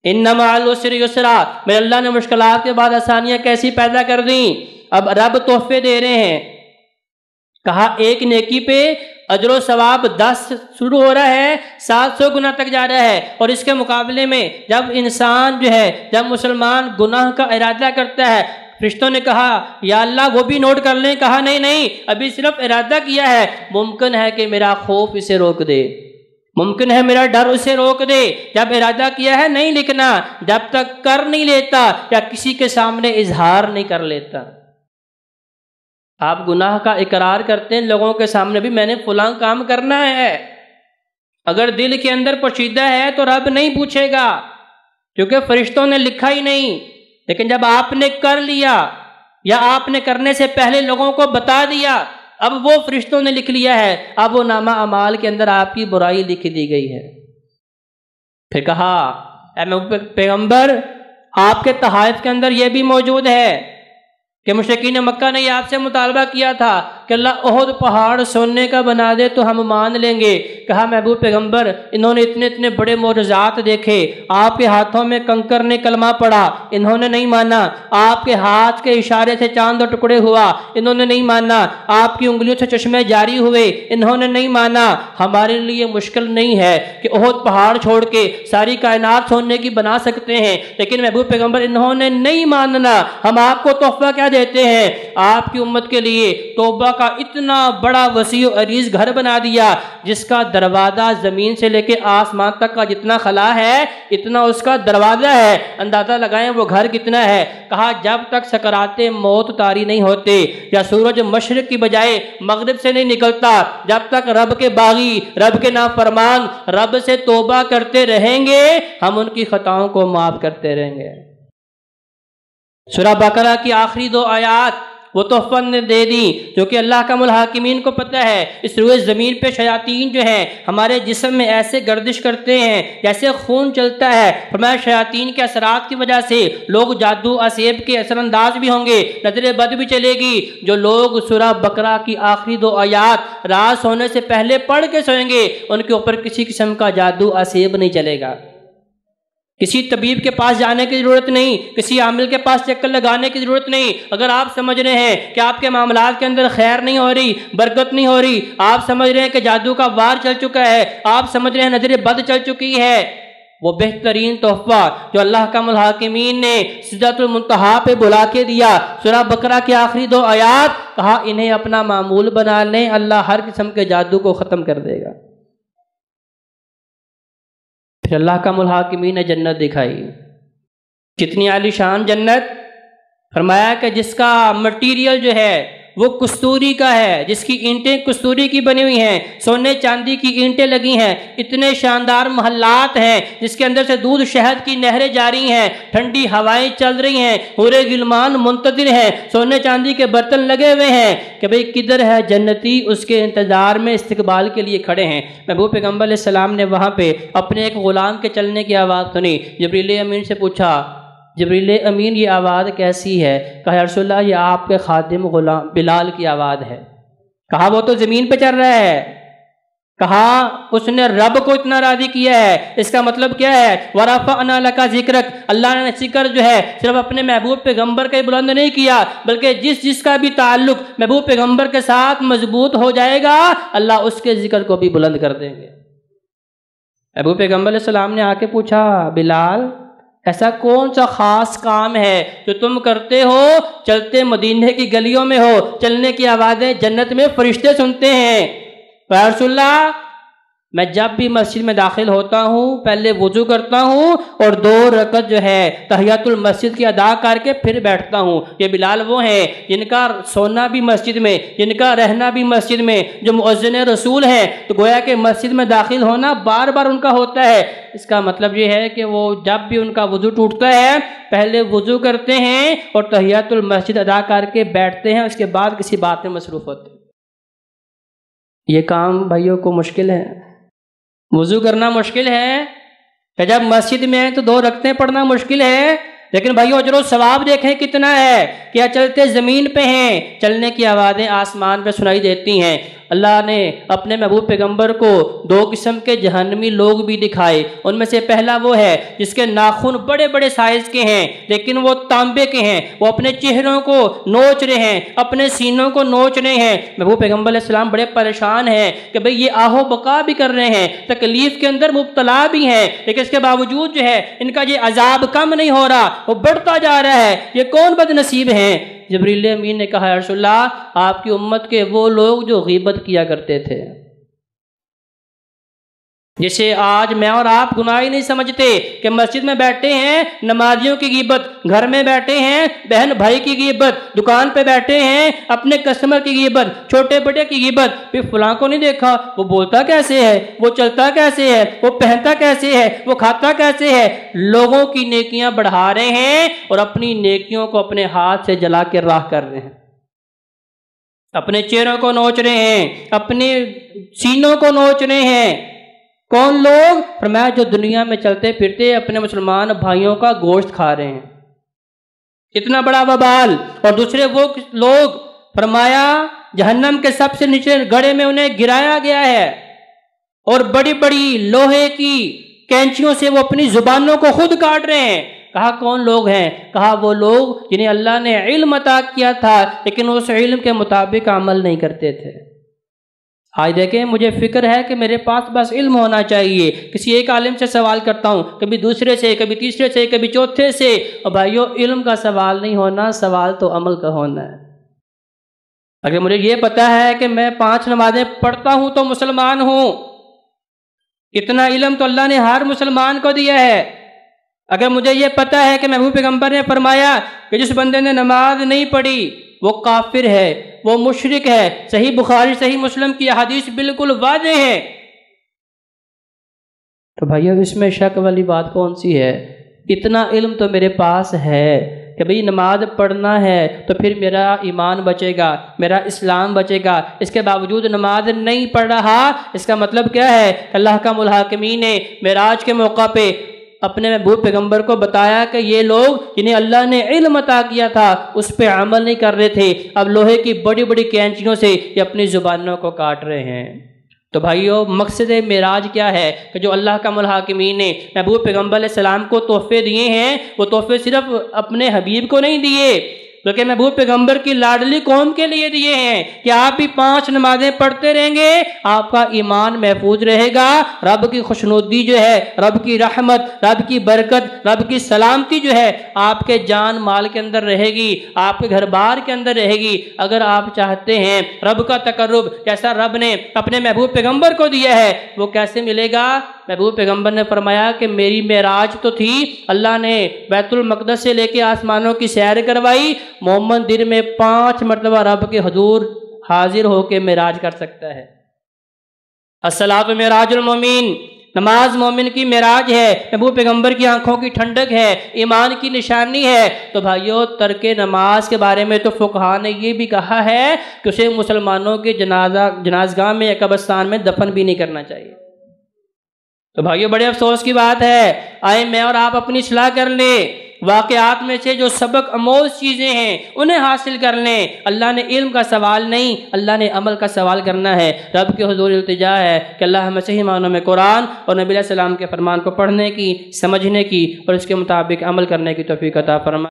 ان مع العسر یسرا، میرے اللہ نے مشکلات کے بعد آسانیاں کیسی پیدا کر دیں۔ اب رب تحفے دے رہے ہیں، کہا ایک نیکی پہ اجر و ثواب 10 شروع ہو رہا ہے، 700 گنا تک جا رہا ہے۔ اور اس کے مقابلے میں جب انسان جو ہے، جب مسلمان گناہ کا ارادہ کرتا ہے، فرشتوں نے کہا یا اللہ وہ بھی نوٹ کر لیں، کہا نہیں ابھی صرف ارادہ کیا ہے، ممکن ہے کہ میرا خوف اسے روک دے، ممکن ہے میرا ڈر اسے روک دے۔ جب ارادہ کیا ہے نہیں لکھنا، جب تک کر نہیں لیتا یا کسی کے سامنے اظہار نہیں کر لیتا۔ آپ گناہ کا اقرار کرتے ہیں لوگوں کے سامنے بھی، میں نے فلاں کام کرنا ہے، اگر دل کے اندر پوشیدہ ہے تو رب نہیں پوچھے گا، کیونکہ فرشتوں نے لکھا ہی نہیں۔ لیکن جب آپ نے کر لیا یا آپ نے کرنے سے پہلے لوگوں کو بتا دیا، اب وہ فرشتوں نے لکھ لیا ہے، اب وہ نامہ اعمال کے اندر آپ کی برائی لکھ دی گئی ہے۔ پھر کہا اے پیغمبر، آپ کے تحائف کے اندر یہ بھی موجود ہے کہ مشرکین مکہ نے آپ سے مطالبہ کیا تھا کہ اللہ احد پہاڑ سونے کا بنا دے تو ہم مان لیں گے۔ کہا محبوب پیغمبر، انہوں نے اتنے بڑے معجزات دیکھے، آپ کے ہاتھوں میں کنکر نے کلمہ پڑھا، انہوں نے نہیں مانا، آپ کے ہاتھ کے اشارے سے چاند و ٹکڑے ہوا، انہوں نے نہیں مانا، آپ کی انگلیوں سے چشمے جاری ہوئے، انہوں نے نہیں مانا۔ ہمارے لیے مشکل نہیں ہے کہ احد پہاڑ چھوڑ کے ساری کائنات سونے کی بنا سکتے ہیں، لیکن محبوب پیغمبر انہوں نے نہیں ماننا۔ ہم آپ کو تحفہ کیا دیتے ہیں؟ آپ کی امت کے لیے توبہ کا اتنا بڑا وسیع و عریض گھر بنا دیا، جس کا دروازہ زمین سے لے کے آسمان تک کا جتنا خلا ہے اتنا اس کا دروازہ ہے۔ اندازہ لگائیں وہ گھر کتنا ہے۔ کہا جب تک سکرات موت طاری نہیں ہوتے یا سورج مشرق کی بجائے مغرب سے نہیں نکلتا، جب تک رب کے باغی، رب کے نافرمان رب سے توبہ کرتے رہیں گے، ہم ان کی خطاؤں کو معاف کرتے رہیں گے۔ سورہ بقرہ کی آخری 2 آیات وہ تحفہ نے دے دی، جو کہ اللہ کا الحاکمین کو پتہ ہے۔ اس روئے زمین پہ شیاطین جو ہیں ہمارے جسم میں ایسے گردش کرتے ہیں جیسے خون چلتا ہے۔ فرمایا شیاطین کے اثرات کی وجہ سے لوگ جادو اسیب کے اثر انداز بھی ہوں گے، نظر بد بھی چلے گی۔ جو لوگ سورہ بقرہ کی آخری 2 آیات رات سونے سے پہلے پڑھ کے سوئیں گے، ان کے اوپر کسی قسم کا جادو اسیب نہیں چلے گا۔ کسی طبیب کے پاس جانے کی ضرورت نہیں، کسی عامل کے پاس چکر لگانے کی ضرورت نہیں۔ اگر آپ سمجھ رہے ہیں کہ آپ کے معاملات کے اندر خیر نہیں ہو رہی، برکت نہیں ہو رہی، آپ سمجھ رہے ہیں کہ جادو کا وار چل چکا ہے، آپ سمجھ رہے ہیں نظر بد چل چکی ہے، وہ بہترین تحفہ جو اللہ کا الحاکمین نے سدرۃ المنتہا پہ بلا کے دیا، سورہ بقرہ کی آخری 2 آیات، کہا انہیں اپنا معمول بنا لیں، اللہ ہر قسم کے جادو کو ختم کر دے گا۔ پھر اللہ کا الحاکمین نے جنت دکھائی، کتنی عالی شان جنت۔ فرمایا کہ جس کا مٹیریل جو ہے وہ کستوری کا ہے، جس کی اینٹیں کستوری کی بنی ہوئی ہیں، سونے چاندی کی اینٹیں لگی ہیں، اتنے شاندار محلات ہیں جس کے اندر سے دودھ شہد کی نہریں جاری ہیں، ٹھنڈی ہوائیں چل رہی ہیں، حورے غلمان منتظر ہیں، سونے چاندی کے برتن لگے ہوئے ہیں کہ بھئی کدھر ہے جنتی، اس کے انتظار میں استقبال کے لیے کھڑے ہیں۔ محبوب پیغمبر علیہ السلام نے وہاں پہ اپنے ایک غلام کے چلنے کی آواز سنی، جبریل امین سے پوچھا جبریل امین یہ آواز کیسی ہے؟ کہا یا رسول اللہ یہ آپ کے خادم غلام بلال کی آواز ہے۔ کہا وہ تو زمین پہ چل رہا ہے۔ کہا اس نے رب کو اتنا راضی کیا ہے، اس کا مطلب کیا ہے؟ وَرَفَعْنَا لَكَ ذِكْرَكَ، اللہ نے ذکر جو ہے صرف اپنے محبوب پیغمبر کا ہی بلند نہیں کیا، بلکہ جس کا بھی تعلق محبوب پیغمبر کے ساتھ مضبوط ہو جائے گا، اللہ اس کے ذکر کو بھی بلند کر دیں گے۔ محبوب پیغمبر علیہ السلام نے آ کے پوچھا بلال ایسا کون سا خاص کام ہے جو تم کرتے ہو؟ چلتے مدینے کی گلیوں میں ہو، چلنے کی آوازیں جنت میں فرشتے سنتے ہیں۔ یا رسول اللہ میں جب بھی مسجد میں داخل ہوتا ہوں پہلے وضو کرتا ہوں اور 2 رکعت جو ہے تحیۃ المسجد کی ادا کر کے پھر بیٹھتا ہوں۔ یہ بلال وہ ہیں جن کا سونا بھی مسجد میں، جن کا رہنا بھی مسجد میں، جو مؤذن رسول ہیں، تو گویا کہ مسجد میں داخل ہونا بار بار ان کا ہوتا ہے۔ اس کا مطلب یہ ہے کہ وہ جب بھی ان کا وضو ٹوٹتا ہے پہلے وضو کرتے ہیں اور تحیۃ المسجد ادا کر کے بیٹھتے ہیں، اس کے بعد کسی بات میں مصروف ہوتے ہیں۔ یہ کام بھائیوں کو مشکل ہے، وضو کرنا مشکل ہے، کہ جب مسجد میں ہیں تو 2 رکعتیں پڑھنا مشکل ہے، لیکن بھائیو اجر و ثواب دیکھیں کتنا ہے۔ کیا چلتے زمین پہ ہیں، چلنے کی آوازیں آسمان پہ سنائی دیتی ہیں، اللہ نے اپنے محبوب پیغمبر کو دو قسم کے جہنمی لوگ بھی دکھائے۔ ان میں سے پہلا وہ ہے جس کے ناخن بڑے بڑے سائز کے ہیں لیکن وہ تانبے کے ہیں، وہ اپنے چہروں کو نوچ رہے ہیں، اپنے سینوں کو نوچ رہے ہیں۔ محبوب پیغمبر علیہ السلام بڑے پریشان ہیں کہ بھئی یہ آہو بقا بھی کر رہے ہیں، تکلیف کے اندر مبتلا بھی ہیں، لیکن اس کے باوجود جو ہے ان کا یہ عذاب کم نہیں ہو رہا، وہ بڑھتا جا رہا ہے، یہ کون بد نصیب ہیں؟ جبریل امین نے کہا، یا رسول اللہ آپ کی امت کے وہ لوگ جو غیبت کیا کرتے تھے، جسے آج میں اور آپ گناہ ہی نہیں سمجھتے کہ مسجد میں بیٹھے ہیں نمازیوں کی غیبت، گھر میں بیٹھے ہیں بہن بھائی کی غیبت، دکان پہ بیٹھے ہیں اپنے کسٹمر کی غیبت، چھوٹے بڑے کی غیبت، پھر فلاں کو نہیں دیکھا وہ بولتا کیسے ہے، وہ چلتا کیسے ہے، وہ پہنتا کیسے ہے، وہ کھاتا کیسے ہے۔ لوگوں کی نیکیاں بڑھا رہے ہیں اور اپنی نیکیوں کو اپنے ہاتھ سے جلا کے راہ کر رہے ہیں، اپنے چہروں کو نوچ رہے ہیں، اپنے سینوں کو نوچ رہے ہیں۔ کون لوگ؟ فرمایا جو دنیا میں چلتے پھرتے اپنے مسلمان بھائیوں کا گوشت کھا رہے ہیں، اتنا بڑا وبال۔ اور دوسرے وہ لوگ فرمایا جہنم کے سب سے نیچے گڑھے میں انہیں گرایا گیا ہے اور بڑی بڑی لوہے کی کینچیوں سے وہ اپنی زبانوں کو خود کاٹ رہے ہیں۔ کہا کون لوگ ہیں؟ کہا وہ لوگ جنہیں اللہ نے علم عطا کیا تھا لیکن اس علم کے مطابق عمل نہیں کرتے تھے۔ آج دیکھیں مجھے فکر ہے کہ میرے پاس بس علم ہونا چاہیے، کسی ایک عالم سے سوال کرتا ہوں، کبھی دوسرے سے، کبھی تیسرے سے، کبھی چوتھے سے، اور بھائیو علم کا سوال نہیں ہونا، سوال تو عمل کا ہونا ہے۔ اگر مجھے یہ پتا ہے کہ میں 5 نمازیں پڑھتا ہوں تو مسلمان ہوں، اتنا علم تو اللہ نے ہر مسلمان کو دیا ہے۔ اگر مجھے یہ پتا ہے کہ محبوب پیغمبر نے فرمایا کہ جس بندے نے نماز نہیں پڑھی وہ کافر ہے، وہ مشرک ہے، صحیح بخاری صحیح مسلم کی حدیث بالکل واضح ہے، تو بھائیو اس میں شک والی بات کون سی ہے؟ اتنا علم تو میرے پاس ہے کہ بھئی نماز پڑھنا ہے تو پھر میرا ایمان بچے گا، میرا اسلام بچے گا، اس کے باوجود نماز نہیں پڑھ رہا، اس کا مطلب کیا ہے؟ کہ اللہ کا الحاکمین نے معراج کے موقع پہ اپنے محبوب پیغمبر کو بتایا کہ یہ لوگ جنہیں اللہ نے علم عطا کیا تھا اس پہ عمل نہیں کر رہے تھے، اب لوہے کی بڑی بڑی کینچیوں سے یہ اپنی زبانوں کو کاٹ رہے ہیں۔ تو بھائیو مقصد معراج کیا ہے؟ کہ جو اللہ کا الحاکمین نے محبوب پیغمبر علیہ السلام کو تحفے دیے ہیں وہ تحفے صرف اپنے حبیب کو نہیں دیے بلکہ محبوب پیغمبر کی لاڈلی قوم کے لیے دیے ہیں کہ آپ بھی 5 نمازیں پڑھتے رہیں گے، آپ کا ایمان محفوظ رہے گا، رب کی خوشنودی جو ہے، رب کی رحمت، رب کی برکت، رب کی سلامتی جو ہے آپ کے جان مال کے اندر رہے گی، آپ کے گھر بار کے اندر رہے گی۔ اگر آپ چاہتے ہیں رب کا تقرب جیسا رب نے اپنے محبوب پیغمبر کو دیا ہے وہ کیسے ملے گا؟ محبوب پیغمبر نے فرمایا کہ میری معراج تو تھی، اللہ نے بیت المقدس سے لے کے آسمانوں کی سیر کروائی، مومن دن میں 5 مرتبہ رب کے حضور حاضر ہو کے معراج کر سکتا ہے۔ الصلاۃ معراج المومن، نماز مومن کی معراج ہے، محبوب پیغمبر کی آنکھوں کی ٹھنڈک ہے، ایمان کی نشانی ہے۔ تو بھائیو ترک نماز کے بارے میں تو فقہا نے یہ بھی کہا ہے کہ اسے مسلمانوں کے جنازگاہ میں یا قبرستان میں دفن بھی نہیں کرنا چاہیے۔ تو بھائیو بڑے افسوس کی بات ہے، آئے میں اور آپ اپنی اصلاح کر لیں، واقعات میں سے جو سبق آموز چیزیں ہیں انہیں حاصل کر لیں۔ اللہ نے علم کا سوال نہیں، اللہ نے عمل کا سوال کرنا ہے۔ رب کے حضور التجا ہے کہ اللہ ہمیں صحیح معنوں میں قرآن اور نبی علیہ السلام کے فرمان کو پڑھنے کی، سمجھنے کی اور اس کے مطابق عمل کرنے کی توفیق عطا فرمائے۔